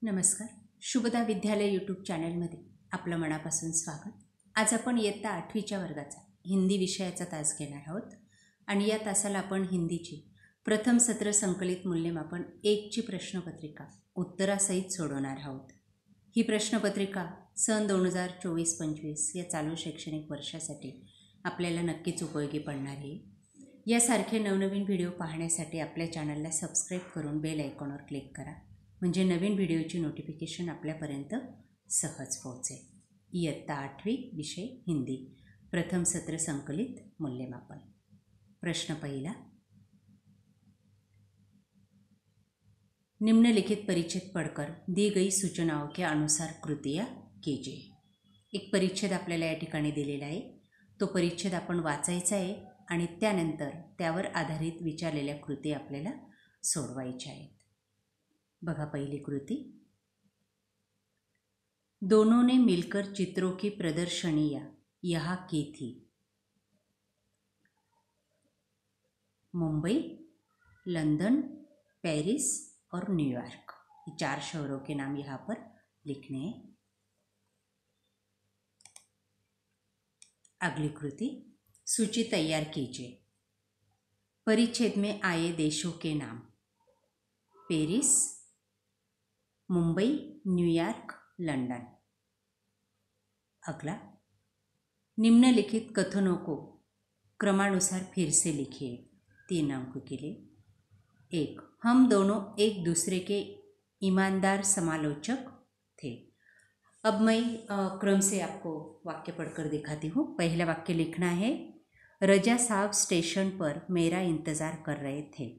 नमस्कार. शुभदा विद्यालय यूट्यूब चॅनलमध्ये आपलं मनापासून स्वागत. आज आपण इयत्ता 8वीच्या वर्गाचा हिंदी विषयाचा तास घेणार आहोत आणि या तासाला आपण हिंदीची प्रथम सत्र संकलित मूल्यमापन 1ची प्रश्नपत्रिका उत्तरासहित सोडवणार आहोत. ही प्रश्नपत्रिका सन 2024-25 या चालू शैक्षणिक वर्षासाठी आपल्याला नक्कीच उपयोगी पडणार आहे. यासारखे नवनवीन व्हिडिओ पाहण्यासाठी आपल्या चॅनलला सबस्क्राईब करून बेल आयकॉनवर क्लिक करा, म्हणजे नवीन व्हिडिओची नोटिफिकेशन आपल्यापर्यंत सहज पोहोचेल. इयत्ता 8वी विषय हिंदी प्रथम सत्र संकलित मूल्यमापन. प्रश्न पहिला. निम्नलिखित परिच्छेद पढ़कर दी गई सूचनाओं के अनुसार कृतियाँ कीजिए. एक परिच्छेद आपल्याला या ठिकाणी दिलेला आहे. तो परिच्छेद आपण वाचायचा आहे आणि त्यानंतर त्यावर आधारित विचारलेल्या कृती आपल्याला सोडवायच्या आहेत. बघा पहिली कृती. दोनों ने मिलकर चित्रों की प्रदर्शनियां यहाँ की थी. मुंबई, लंदन, पेरिस और न्यूयॉर्क, ये 4 शहरों के नाम यहाँ पर लिखने हैं. अगली कृति. सूची तैयार कीजिए. परिच्छेद में आए देशों के नाम: पेरिस, मुंबई, न्यूयॉर्क, लंदन. अगला. निम्नलिखित कथनों को क्रमानुसार फिर से लिखिए. 3 अंक के लिए. 1. हम दोनों एक दूसरे के ईमानदार समालोचक थे. अब मैं क्रम से आपको वाक्य पढ़कर दिखाती हूँ. पहला वाक्य लिखना है: रजा साहब स्टेशन पर मेरा इंतज़ार कर रहे थे.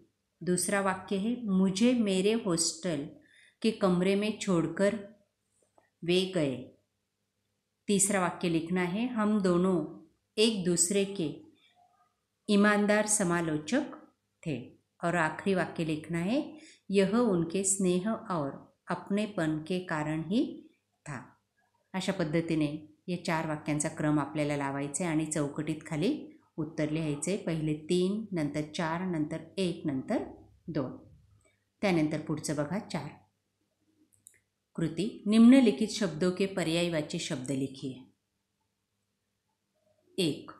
दूसरा वाक्य है: मुझे मेरे हॉस्टल के कमरे में छोड़कर वे गए. तीसरा वाक्य लिखना है: हम दोनों एक दूसरे के ईमानदार समालोचक थे. और आखिरी वाक्य लिखना है: यह उनके स्नेह और अपनेपन के कारण ही था. अशा पद्धतीने या 4 वाक्यांचा क्रम आपल्याला लावायचा आहे आणि चौकटीत खाली उत्तर लिहायचे. पहिले 3, नंतर 4, नंतर 1, नंतर 2. त्यानंतर पुढचं बघा 4. कृति. निम्नलिखित शब्दों के पर्यायवाची शब्द लिखिए. 1.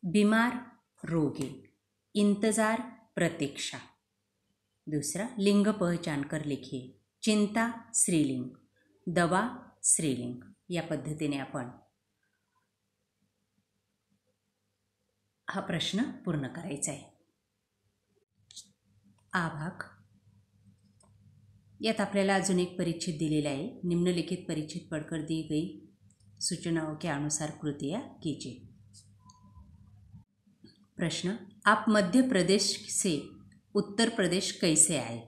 बीमार, रोगी. इंतजार, प्रतीक्षा. दूसरा. लिंग पहचान कर लिखिए. चिंता स्त्रीलिंग, दवा स्त्रीलिंग. या पद्धतीने आपण हा प्रश्न पूर्ण करायचा आहे. आभाग. यात आपल्याला अजून एक परिच्छेद दिलेला आहे. निम्नलिखित परिच्छेद पढ़कर दी गई सूचनाओं के अनुसार कृतियाँ कीजिए. प्रश्न. आप मध्य प्रदेश से उत्तर प्रदेश कैसे आए?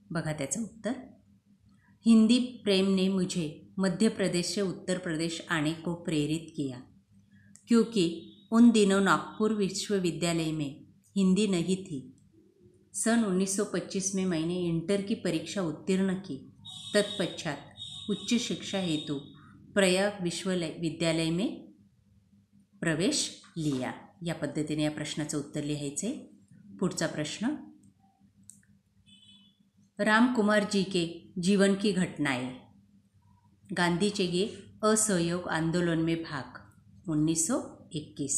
बघा त्याचं उत्तर. हिंदी प्रेम ने मुझे मध्य प्रदेश से उत्तर प्रदेश आने को प्रेरित किया, क्योंकि उन दिनों नागपुर विश्वविद्यालय में हिंदी नहीं थी. सन 1925 में मैंने इंटर की परीक्षा उत्तीर्ण की. तत्पश्चात उच्च शिक्षा हेतु प्रयाग विश्वविद्यालय में प्रवेश लिया. या पद्धतीने या प्रश्नाचं उत्तर लिहायचे. पुढचा प्रश्न. रामकुमार जी के जीवन की घटनाएं. गांधी जी के असहयोग आंदोलन में भाग 1921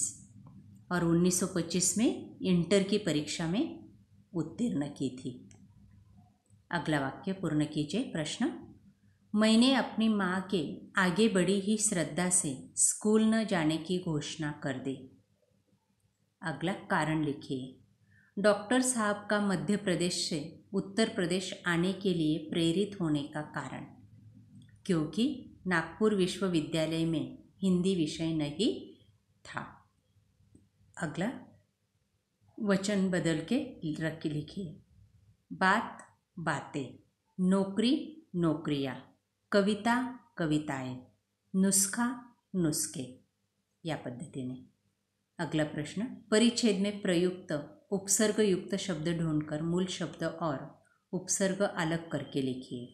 और 1925 में इंटर की परीक्षा में उत्तीर्ण की थी. अगला वाक्य पूर्ण कीजिए. प्रश्न. मैंने अपनी माँ के आगे बढ़ी ही श्रद्धा से स्कूल न जाने की घोषणा कर दी. अगला कारण लिखिए. डॉक्टर साहब का मध्य प्रदेश से उत्तर प्रदेश आने के लिए प्रेरित होने का कारण: क्योंकि नागपुर विश्वविद्यालय में हिंदी विषय नहीं था. अगला वचन बदल के लिखिए. बात बातें, नौकरी नौकरियाँ, कविता कविताएं, नुस्खा नुस्खे. या पद्धतीने. अगला प्रश्न. परिच्छेद में प्रयुक्त उपसर्ग युक्त शब्द ढूंढकर मूल शब्द और उपसर्ग अलग करके लिखिए.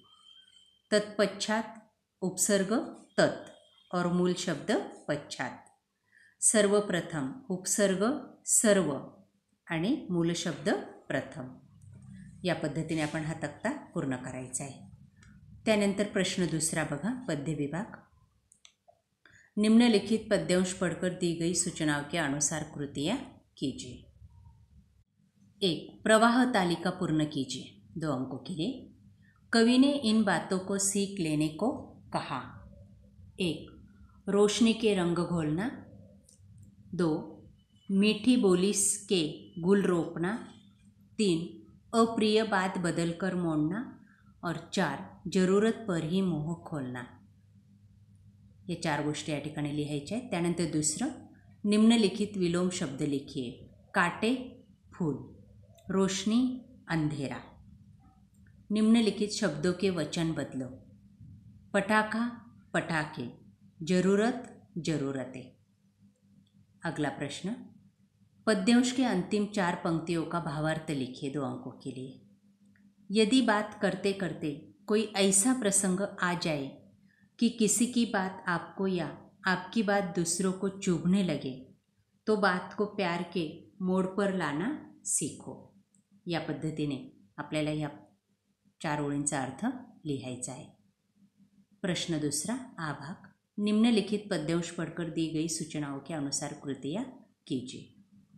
तत्पश्चात उपसर्ग तत् और मूल शब्द पश्चात. सर्वप्रथम उपसर्ग सर्व आणि मूल शब्द प्रथम. या पद्धतीने आपण हा तक्ता पूर्ण करायचा आहे. त्यानंतर प्रश्न दुसरा बघा, पद्य विभाग। निम्नलिखित पद्यांश पढ़कर दी गई सूचनाओं के अनुसार कृतियाँ कीजिए। 1. प्रवाह तालिका पूर्ण कीजिए, 2 अंकों के लिए। कवि ने इन बातों को सीख लेने को कहा। 1. रोशनी के रंग घोलना, 2. मीठी बोली के गुल रोपना, 3. अप्रिय बात बदलकर मोड़ना और 4. जरूरत पर ही मोह खोलना। ये 4 गोष्टी या ठिकाणी लिहायच्या आहेत। त्यानंतर दुसरं, निम्नलिखित विलोम शब्द लिखिए। काटे फूल, रोशनी अंधेरा। निम्नलिखित शब्दों के वचन बदलो। पटाखा पटाखे, जरूरत जरूरतें। अगला प्रश्न, पद्यांश के अंतिम 4 पंक्तियों का भावार्थ लिखिए, 2 अंकों के लिए। यदि बात करते करते कोई ऐसा प्रसंग आ जाए कि किसी की बात आपको या आपकी बात दूसरों को चुभने लगे, तो बात को प्यार के मोड़ पर लाना सीखो। या पद्धतीने आपल्याला या 4 ओळींचा अर्थ लिहायचा आहे। प्रश्न दूसरा, आ भाग। निम्नलिखित पद्यांश पढ़कर दी गई सूचनाओं के अनुसार कृतियाँ कीजिए।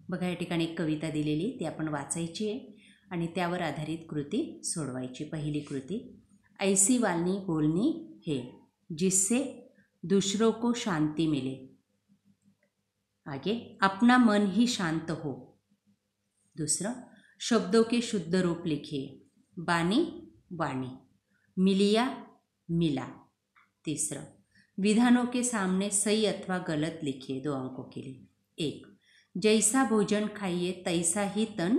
बघा, या ठिकाणी एक कविता दिलेली, ती आपण वाचायची आहे आणि त्यावर आधारित कृती सोडवायची। पहिली कृती, ऐसी वालनी बोलनी है जिससे दूसरों को शांति मिले। आगे, अपना मन ही शांत हो। दूसरा, शब्दों के शुद्ध रूप लिखिए। बानी वाणी, मिलिया मिला। तीसरा, विधानों के सामने सही अथवा गलत लिखिए, 2 अंकों के लिए। 1. जैसा भोजन खाइए तैसा ही तन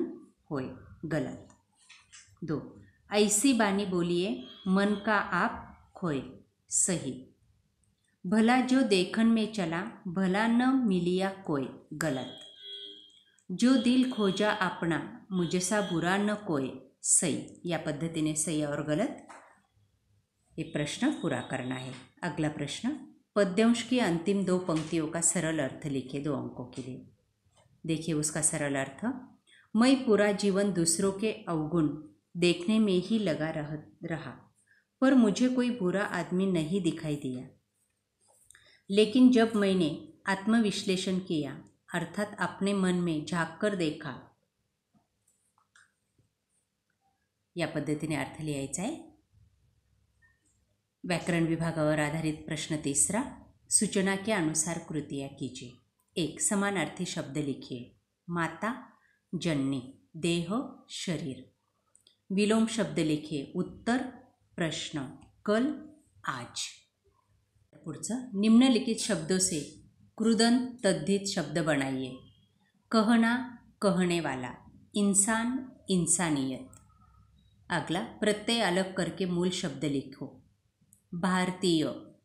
होए, गलत। 2. ऐसी बानी बोलिए मन का आप खोए, सही। भला जो देखन में चला भला न मिलिया कोई, गलत। जो दिल खोजा अपना मुझसा बुरा न कोई, सही। या पद्धतीने सही और गलत ये प्रश्न पूरा करना है। अगला प्रश्न, पद्यांश की अंतिम 2 पंक्तियों का सरल अर्थ लिखिए, 2 अंकों के लिए। देखिए उसका सरल अर्थ, मैं पूरा जीवन दूसरों के अवगुण देखने में ही लगा रहा, पर मुझे कोई बुरा आदमी नहीं दिखाई दिया। लेकिन जब मैंने आत्मविश्लेषण किया, अर्थात अपने मन में झांक कर देखा, या पद्धतीने अर्थ लिहायचा आहे। व्याकरण विभागावर आधारित प्रश्न तीसरा, सूचना के अनुसार कृतियाँ कीजिए। 1. समानार्थी शब्द लिखिए। माता जननी, देह शरीर। विलोम शब्द लिखिए। उत्तर प्रश्न, कल आज। पुढचं, निम्नलिखित शब्दों से कृदंत तद्धित शब्द बनाइए। कहना कहने वाला, इंसान इंसानियत। अगला, प्रत्यय अलग करके मूल शब्द लिखो। भारतीय,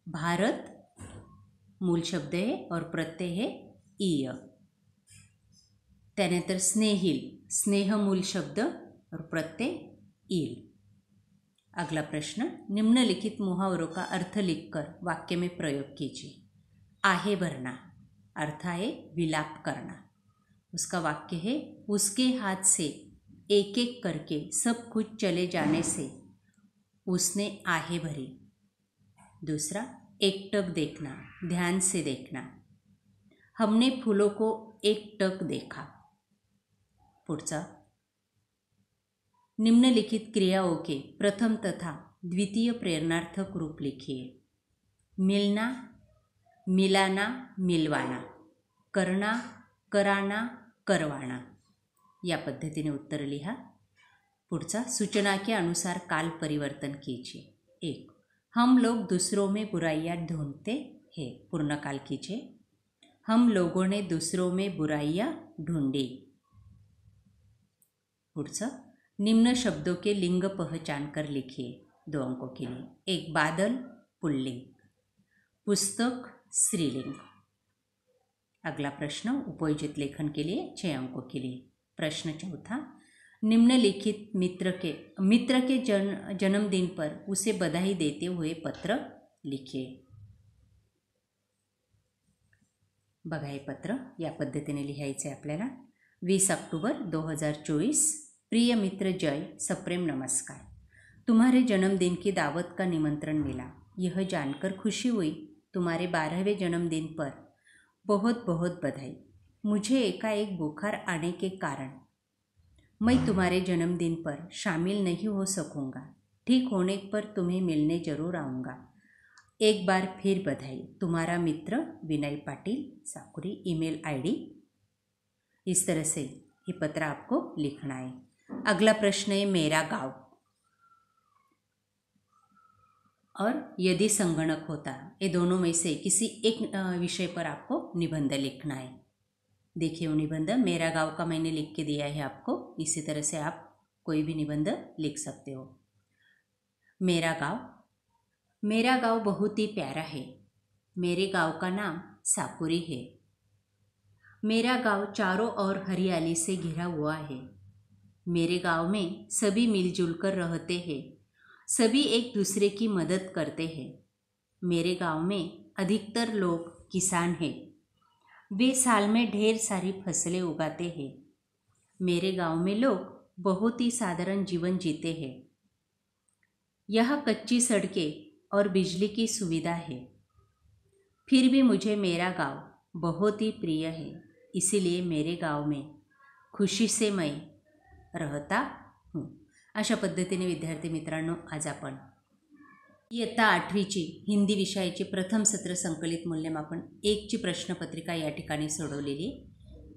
भारत मूल शब्द है और प्रत्यय है ईय। त्यानंतर स्नेहिल, स्नेह मूल शब्द और प्रत्यय ईल। अगला प्रश्न, निम्नलिखित मुहावरों का अर्थ लिखकर वाक्य में प्रयोग कीजिए। आहे भरना, अर्थ है विलाप करना। उसका वाक्य है, उसके हाथ से एक एक करके सब कुछ चले जाने से उसने आहे भरी। दूसरा, एकटक देखना, ध्यान से देखना। हमने फूलों को एकटक देखा। पुढचा, निम्नलिखित क्रियाओं के प्रथम तथा द्वितीय प्रेरणार्थक रूप लिखिए। मिलना, मिलाना, मिलवाना। करना, कराना, करवाना। या पद्धतीने उत्तर लिहा। पुढचा, सूचना के अनुसार काल परिवर्तन कीजिए। 1. हम लोग दूसरों में बुराइयां ढूंढते हैं, पूर्ण काल कीजिए। हम लोगों ने दूसरों में बुराइयां ढूंढी। पुढचं, निम्न शब्दों के लिंग पहचान कर लिखिए, 2 अंकों के लिए। 1. बादल पुल्लिंग, पुस्तक स्त्रीलिंग। अगला प्रश्न उपयोजित लेखन के लिए 6 अंकों के लिए। प्रश्न चौथा, निम्नलिखित मित्र के जन्मदिन पर उसे बधाई देते हुए पत्र लिखिए। बघा हे पत्र या पद्धतीने लिहायचे आपल्याला। 20 ऑक्टोबर 2024, प्रिय मित्र जय, सप्रेम नमस्कार। तुम्हारे जन्मदिन की दावत का निमंत्रण मिला। यह जानकर खुशी हुई। तुम्हारे 12वें जन्मदिन पर बहुत बहुत बधाई। मुझे एकाएक बुखार आने के कारण मैं तुम्हारे जन्मदिन पर शामिल नहीं हो सकूँगा। ठीक होने पर तुम्हें मिलने जरूर आऊँगा। एक बार फिर बधाई। तुम्हारा मित्र विनय पाटिल, साकुरी। Email ID. इस तरह से ये पत्र आपको लिखना है। अगला प्रश्न है मेरा गांव। और यदि संगणक होता, ये दोनों में से किसी एक विषय पर आपको निबंध लिखना है। देखिए वो निबंध मेरा गांव का मैंने लिख के दिया है आपको। इसी तरह से आप कोई भी निबंध लिख सकते हो। मेरा गांव। मेरा गांव बहुत ही प्यारा है। मेरे गांव का नाम साकुरी है। मेरा गांव चारों ओर हरियाली से घिरा हुआ है। मेरे गांव में सभी मिलजुल कर रहते हैं। सभी एक दूसरे की मदद करते हैं। मेरे गांव में अधिकतर लोग किसान हैं। वे साल में ढेर सारी फसलें उगाते हैं। मेरे गांव में लोग बहुत ही साधारण जीवन जीते हैं। यहाँ कच्ची सड़कें और बिजली की सुविधा है। फिर भी मुझे मेरा गांव बहुत ही प्रिय है। इसीलिए मेरे गांव में खुशी से मैं रहता हूँ। अशा पद्धतीने विद्यार्थी मित्रांनो, आज आपण इयत्ता 8वीची हिंदी विषयाची प्रथम सत्र संकलित मूल्यमापन 1ची प्रश्नपत्रिका या ठिकाणी सोडवलेली।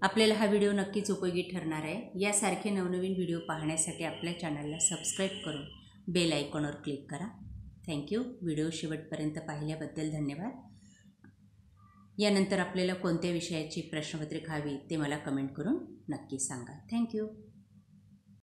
आपल्याला हा व्हिडिओ नक्कीच उपयोगी ठरणार आहे। यासारखे नवनवीन व्हिडिओ पाहण्यासाठी आपल्या चॅनलला सबस्क्राईब करून बेल आयकॉनवर क्लिक करा। थँक्यू। व्हिडिओ शेवटपर्यंत पाहिल्याबद्दल धन्यवाद। यानंतर आपल्याला कोणत्या विषयाची प्रश्नपत्रिका हवी ते मला कमेंट करून नक्की सांगा। थँक्यू।